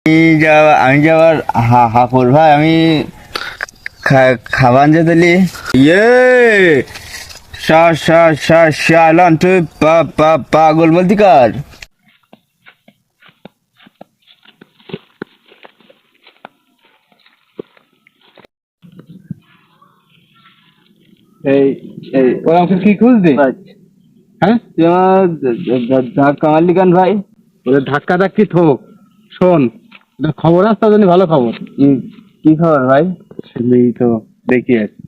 আমি যাবার হাফর ভাই আমি খাবান যে দিলি ইয়ে শালান তুই পাগল বলতি কার এই এই ওরা আমাকে কি খুঁজছি? হ্যাঁ, তুই আমার ধাক্কা মারলি কেন ভাই? ওদের ধাক্কা ধাক্কি থোক। শোন, এটা খবর আছে তার জন্য ভালো খবর। কি খবর ভাই? ছেলেই তো দেখি আছে,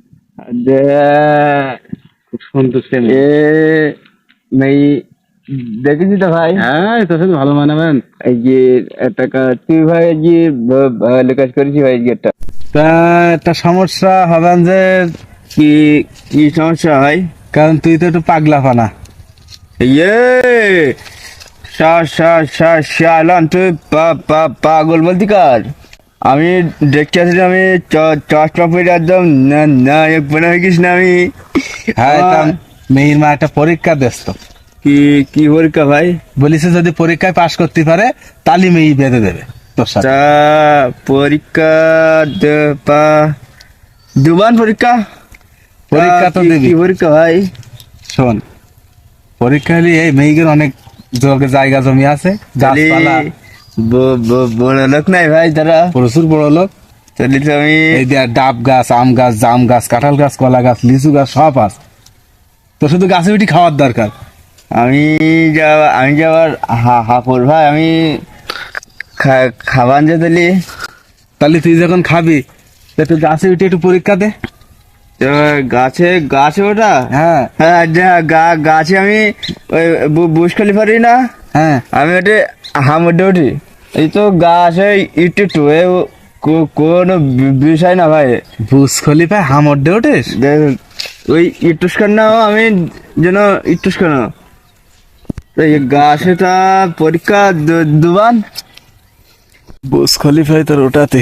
খুব সুন্দর ছেলে। এ মেই দেখেছি তো ভাই। হ্যাঁ, তোর সাথে ভালো মানাবেন। এই যে টাকা তুই ভাই যে ভালো কাজ করেছি ভাই গেটটা। তা একটা সমস্যা হবেন যে, কি কি সমস্যা ভাই? কারণ তুই তো একটু পাগলা ফানা। ইয়ে শালান তুই পাগল বলতি কার? আমি দেখতে আসছি আমি চশমা পরে একদম না একবার হয়ে গেছি না আমি। হ্যাঁ, তা মেয়ের মা একটা পরীক্ষা দিস তো। কি কি পরীক্ষা ভাই? বলিস যদি পরীক্ষায় পাশ করতে পারে তাহলে মেয়ে বেঁধে দেবে তোর সাথে। তা পরীক্ষা দুবান পরীক্ষা পরীক্ষা তো কি- দিবি। কি পরীক্ষা ভাই? শোন, পরীক্ষা হলে এই মেয়েদের অনেক জায়গা জমি আছে, গাছপালা, বড় লোক নাই ভাই তারা। প্রচুর বড় লোক। তাহলে তো আমি এই যে ডাব গাছ, আম গাছ, জাম গাছ, কাঁঠাল গাছ, কলা গাছ, লিচু গাছ সব আছে। তো শুধু গাছে উঠি খাওয়ার দরকার। আমি যাবার হাফর ভাই আমি খাবান যে দিলি তাহলে তুই যখন খাবি তা তুই গাছে উঠে একটু পরীক্ষা দে। তো গাছে গাছে ওটা হ্যাঁ হ্যাঁ গাছে আমি ওই বুশ খলিফারি না হ্যাঁ, আমি ওটা হামডে উঠি। এই তো গাছে একটু একটু কোনো বিষয় না ভাই। বুস খলিফায় হামর ডে ওঠেস? ওই ইটুস না আমি যেন ইটুস কেন এই গাছে তা পরীক্ষা দুবান। বুস খলিফায় তোর ওটাতে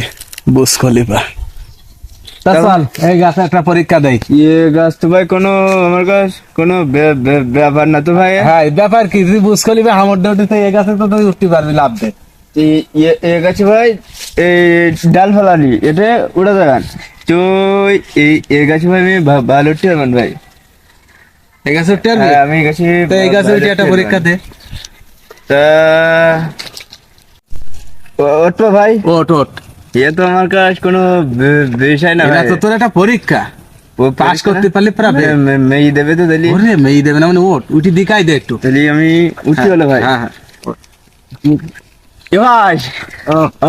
বুস খলিফা। তা চল এই গাছে একটা পরীক্ষা দেয়। ইয়ে গাছ তো ভাই কোনো আমার কাছে কোনো ব্যাপার না তো ভাই। হ্যাঁ, এই ব্যাপার কি, তুই বুস খলিফায় হামর ডে উঠেছে এই গাছে তো তুই উঠতে পারবি, লাভ দে। এ গাছে ভাই এই ডাল ফেলালি এটা উড়ে যাবেন তো এই গাছে ভাই আমি ভালো উঠতে পারবেন ভাই। এই গাছে উঠতে পারবি? হ্যাঁ, আমি এই গাছে তো এই গাছে উঠে একটা পরীক্ষা দে। তা ওঠো ভাই। ওঠ ওঠ, এ তো আমার কাছে কোনো বিষয় না এটা ভাই। তো তোর একটা পরীক্ষা, ও পাস করতে পারলে পারবে। মেয়ে দেবে তো তাহলে ওরে মেয়ে দেবে না মানে, ওঠ উঠি দিকাই দে একটু। তাহলে আমি উঠি হলো ভাই। হ্যাঁ হ্যাঁ। এ ভাই ও